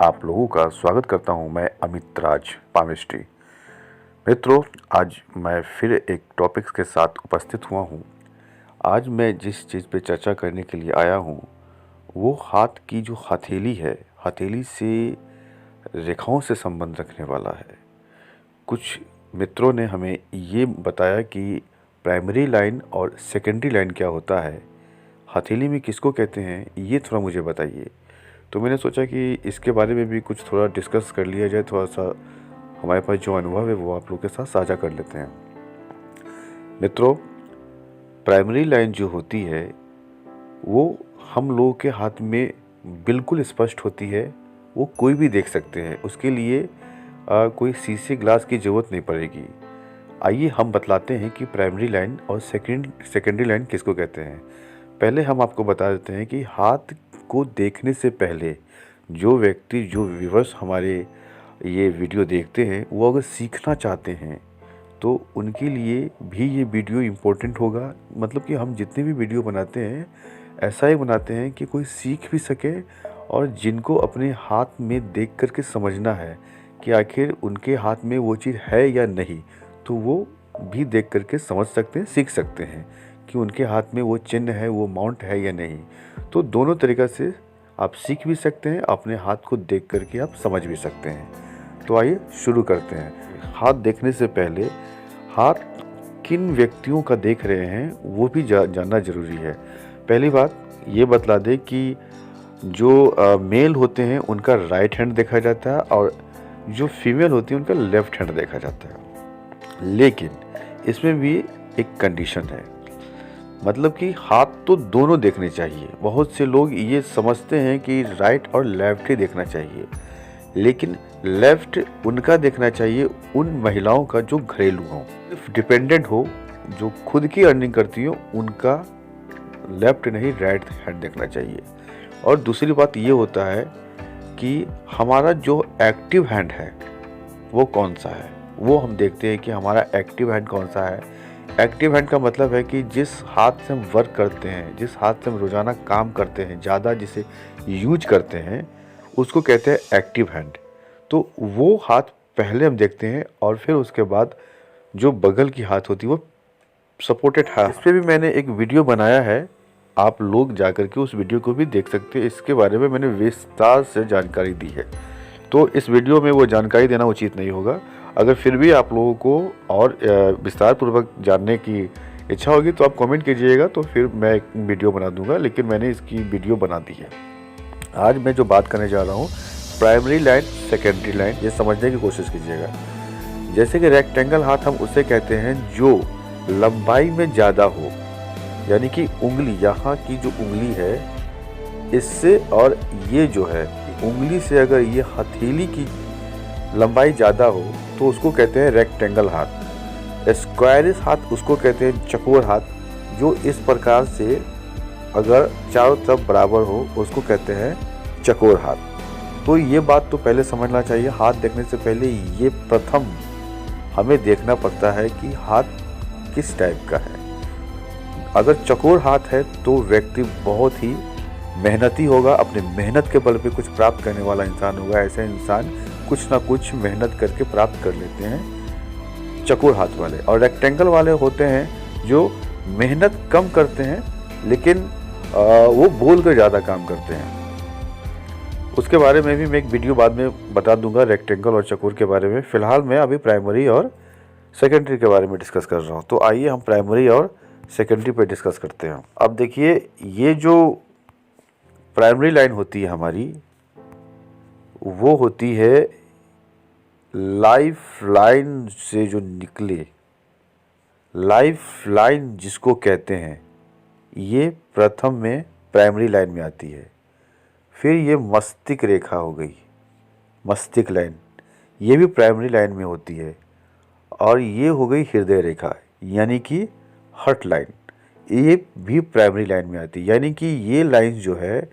आप लोगों का स्वागत करता हूं मैं अमित राज पामिस्ट्री। मित्रों, आज मैं फिर एक टॉपिक्स के साथ उपस्थित हुआ हूं। आज मैं जिस चीज़ पे चर्चा करने के लिए आया हूं वो हाथ की जो हथेली है, हथेली से रेखाओं से संबंध रखने वाला है। कुछ मित्रों ने हमें ये बताया कि प्राइमरी लाइन और सेकेंडरी लाइन क्या होता है, हथेली में किसको कहते हैं, ये थोड़ा मुझे बताइए। तो मैंने सोचा कि इसके बारे में भी कुछ थोड़ा डिस्कस कर लिया जाए, थोड़ा सा हमारे पास जो अनुभव है वो आप लोग के साथ साझा कर लेते हैं। मित्रों, प्राइमरी लाइन जो होती है वो हम लोगों के हाथ में बिल्कुल स्पष्ट होती है, वो कोई भी देख सकते हैं। उसके लिए कोई शीशे ग्लास की ज़रूरत नहीं पड़ेगी। आइए हम बतलाते हैं कि प्राइमरी लाइन और सेकेंडरी लाइन किसको कहते हैं। पहले हम आपको बता देते हैं कि हाथ को देखने से पहले जो व्यक्ति, जो व्यूअर्स हमारे ये वीडियो देखते हैं, वो अगर सीखना चाहते हैं तो उनके लिए भी ये वीडियो इम्पोर्टेंट होगा। मतलब कि हम जितने भी वीडियो बनाते हैं ऐसा ही बनाते हैं कि कोई सीख भी सके, और जिनको अपने हाथ में देख कर के समझना है कि आखिर उनके हाथ में वो चीज़ है या नहीं, तो वो भी देख कर के समझ सकते हैं, सीख सकते हैं कि उनके हाथ में वो चिन्ह है, वो माउंट है या नहीं। तो दोनों तरीक़ा से आप सीख भी सकते हैं, अपने हाथ को देख कर के आप समझ भी सकते हैं। तो आइए शुरू करते हैं। हाथ देखने से पहले हाथ किन व्यक्तियों का देख रहे हैं वो भी जानना ज़रूरी है। पहली बात ये बतला दें कि जो मेल होते हैं उनका राइट हैंड देखा जाता है, और जो फीमेल होती है उनका लेफ़्ट हैंड देखा जाता है। लेकिन इसमें भी एक कंडीशन है, मतलब कि हाथ तो दोनों देखने चाहिए। बहुत से लोग ये समझते हैं कि राइट और लेफ़्ट ही देखना चाहिए, लेकिन लेफ़्ट उनका देखना चाहिए उन महिलाओं का जो घरेलू हों, डिपेंडेंट हो, जो खुद की अर्निंग करती हो, उनका लेफ़्ट नहीं राइट हैंड देखना चाहिए। और दूसरी बात ये होता है कि हमारा जो एक्टिव हैंड है वो कौन सा है, वो हम देखते हैं कि हमारा एक्टिव हैंड कौन सा है। एक्टिव हैंड का मतलब है कि जिस हाथ से हम वर्क करते हैं, जिस हाथ से हम रोज़ाना काम करते हैं, ज़्यादा जिसे यूज करते हैं, उसको कहते हैं एक्टिव हैंड। तो वो हाथ पहले हम देखते हैं, और फिर उसके बाद जो बगल की हाथ होती है वो सपोर्टेड हाथ। इस पर भी मैंने एक वीडियो बनाया है, आप लोग जा कर के उस वीडियो को भी देख सकते हैं। इसके बारे में मैंने विस्तार से जानकारी दी है, तो इस वीडियो में वो जानकारी देना उचित नहीं होगा। अगर फिर भी आप लोगों को और विस्तार पूर्वक जानने की इच्छा होगी तो आप कमेंट कीजिएगा, तो फिर मैं एक वीडियो बना दूंगा, लेकिन मैंने इसकी वीडियो बना दी है। आज मैं जो बात करने जा रहा हूँ प्राइमरी लाइन, सेकेंडरी लाइन, ये समझने की कोशिश कीजिएगा। जैसे कि रेक्टेंगल हाथ हम उसे कहते हैं जो लंबाई में ज़्यादा हो, यानी कि उंगली, यहाँ की जो उंगली है इससे और ये जो है उंगली से अगर ये हथेली की लंबाई ज़्यादा हो तो उसको कहते हैं रेक्टेंगल हाथ। स्क्वायरिश हाथ उसको कहते हैं चकोर हाथ, जो इस प्रकार से अगर चारों तरफ बराबर हो उसको कहते हैं चकोर हाथ। तो ये बात तो पहले समझना चाहिए, हाथ देखने से पहले ये प्रथम हमें देखना पड़ता है कि हाथ किस टाइप का है। अगर चकोर हाथ है तो व्यक्ति बहुत ही मेहनती होगा, अपने मेहनत के बल पे कुछ प्राप्त करने वाला इंसान होगा। ऐसे इंसान कुछ ना कुछ मेहनत करके प्राप्त कर लेते हैं चकोर हाथ वाले। और रेक्टेंगल वाले होते हैं जो मेहनत कम करते हैं, लेकिन वो बोल कर ज़्यादा काम करते हैं। उसके बारे में भी मैं एक वीडियो बाद में बता दूंगा, रेक्टेंगल और चकोर के बारे में। फ़िलहाल मैं अभी प्राइमरी और सेकेंडरी के बारे में डिस्कस कर रहा हूँ। तो आइए हम प्राइमरी और सेकेंडरी पे डिस्कस करते हैं। अब देखिए, ये जो प्राइमरी लाइन होती है हमारी, वो होती है लाइफ लाइन से जो निकले, लाइफ लाइन जिसको कहते हैं, ये प्रथम में प्राइमरी लाइन में आती है। फिर ये मस्तिष्क रेखा हो गई, मस्तिष्क लाइन, ये भी प्राइमरी लाइन में होती है। और ये हो गई हृदय रेखा, यानी कि हार्ट लाइन, ये भी प्राइमरी लाइन में आती है। यानी कि ये लाइन जो है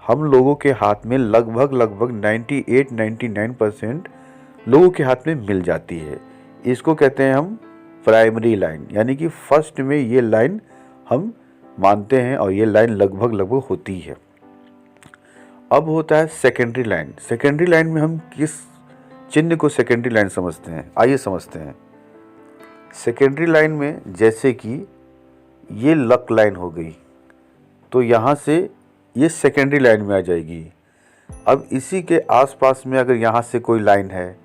हम लोगों के हाथ में लगभग 98-99% लोगों के हाथ में मिल जाती है। इसको कहते हैं हम प्राइमरी लाइन, यानी कि फर्स्ट में ये लाइन हम मानते हैं, और ये लाइन लगभग होती है। अब होता है सेकेंडरी लाइन। सेकेंडरी लाइन में हम किस चिन्ह को सेकेंडरी लाइन समझते हैं, आइए समझते हैं। सेकेंडरी लाइन में जैसे कि ये लक लाइन हो गई, तो यहाँ से ये सेकेंडरी लाइन में आ जाएगी। अब इसी के आसपास में अगर यहाँ से कोई लाइन है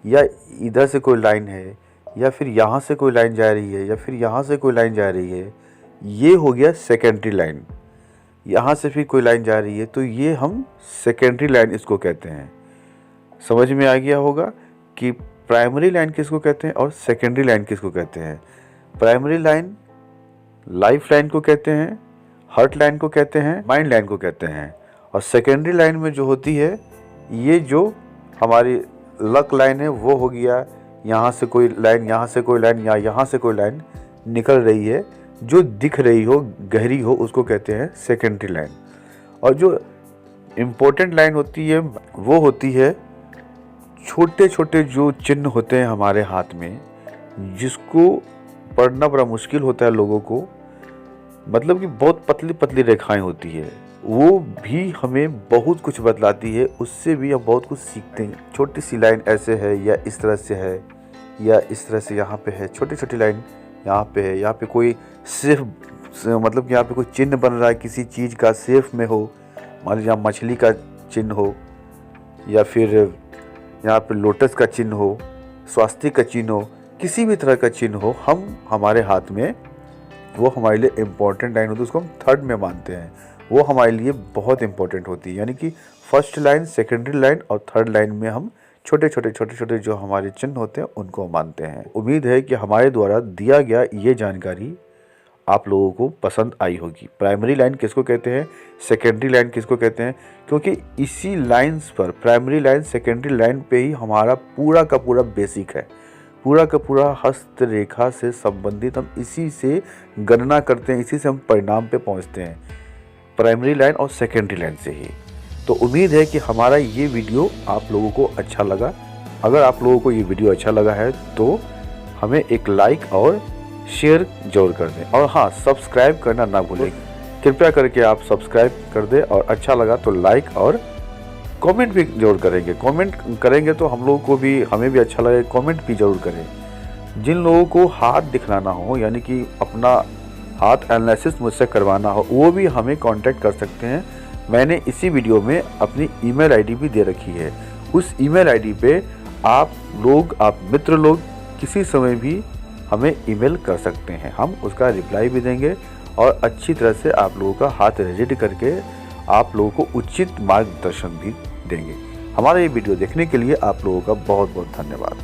या इधर से कोई लाइन है या फिर यहाँ से कोई लाइन जा रही है या फिर यहाँ से कोई लाइन जा रही है, ये हो गया सेकेंडरी लाइन। यहाँ से फिर कोई लाइन जा रही है तो ये हम सेकेंडरी लाइन इसको कहते हैं। समझ में आ गया होगा कि प्राइमरी लाइन किसको कहते हैं और सेकेंडरी लाइन किसको कहते हैं। प्राइमरी लाइन लाइफ लाइन को कहते हैं, हार्ट लाइन को कहते हैं, माइंड लाइन को कहते हैं। और सेकेंडरी लाइन में जो होती है, ये जो हमारी लक लाइन है वो हो गया, यहाँ से कोई लाइन, यहाँ से कोई लाइन या यहाँ से कोई लाइन निकल रही है जो दिख रही हो, गहरी हो, उसको कहते हैं सेकेंडरी लाइन। और जो इम्पोर्टेंट लाइन होती है वो होती है छोटे छोटे जो चिन्ह होते हैं हमारे हाथ में, जिसको पढ़ना बड़ा मुश्किल होता है लोगों को, मतलब कि बहुत पतली पतली रेखाएं होती है, वो भी हमें बहुत कुछ बतलाती है। उससे भी हम बहुत कुछ सीखते हैं। छोटी सी लाइन ऐसे है या इस तरह से है या इस तरह से यहाँ पे है, छोटी छोटी लाइन यहाँ पे है, यहाँ पे कोई सिर्फ मतलब कि यहाँ पे कोई चिन्ह बन रहा है किसी चीज़ का, सेफ में हो, मान लीजिए यहाँ मछली का चिन्ह हो या फिर यहाँ पे लोटस का चिन्ह हो, स्वास्तिक का चिन्ह हो, किसी भी तरह का चिन्ह हो, हमारे हाथ में वो हमारे लिए इम्पोर्टेंट लाइन होती है, उसको हम थर्ड में मानते हैं। वो हमारे लिए बहुत इम्पोर्टेंट होती है। यानी कि फर्स्ट लाइन, सेकेंडरी लाइन और थर्ड लाइन में हम छोटे छोटे जो हमारे चिन्ह होते हैं उनको मानते हैं। उम्मीद है कि हमारे द्वारा दिया गया ये जानकारी आप लोगों को पसंद आई होगी। प्राइमरी लाइन किसको कहते हैं, सेकेंडरी लाइन किसको कहते हैं, क्योंकि इसी लाइंस पर, प्राइमरी लाइन सेकेंडरी लाइन पे ही हमारा पूरा का पूरा बेसिक है। पूरा का पूरा हस्तरेखा से संबंधित हम इसी से गणना करते हैं, इसी से हम परिणाम पे पहुंचते हैं, प्राइमरी लाइन और सेकेंडरी लाइन से ही। तो उम्मीद है कि हमारा ये वीडियो आप लोगों को अच्छा लगा। अगर आप लोगों को ये वीडियो अच्छा लगा है तो हमें एक लाइक और शेयर जरूर कर दें, और हाँ, सब्सक्राइब करना ना भूलें। कृपया करके आप सब्सक्राइब कर दें, और अच्छा लगा तो लाइक और कमेंट भी जरूर करेंगे। कमेंट करेंगे तो हम लोगों को भी, हमें भी अच्छा लगे। कमेंट भी जरूर करें। जिन लोगों को हाथ दिखलाना हो, यानी कि अपना हाथ एनालिसिस मुझसे करवाना हो, वो भी हमें कांटेक्ट कर सकते हैं। मैंने इसी वीडियो में अपनी ईमेल आईडी भी दे रखी है। उस ईमेल आईडी पे आप मित्र लोग किसी समय भी हमें ईमेल कर सकते हैं। हम उसका रिप्लाई भी देंगे और अच्छी तरह से आप लोगों का हाथ रेडी करके आप लोगों को उचित मार्गदर्शन भी देंगे। हमारा ये वीडियो देखने के लिए आप लोगों का बहुत बहुत धन्यवाद।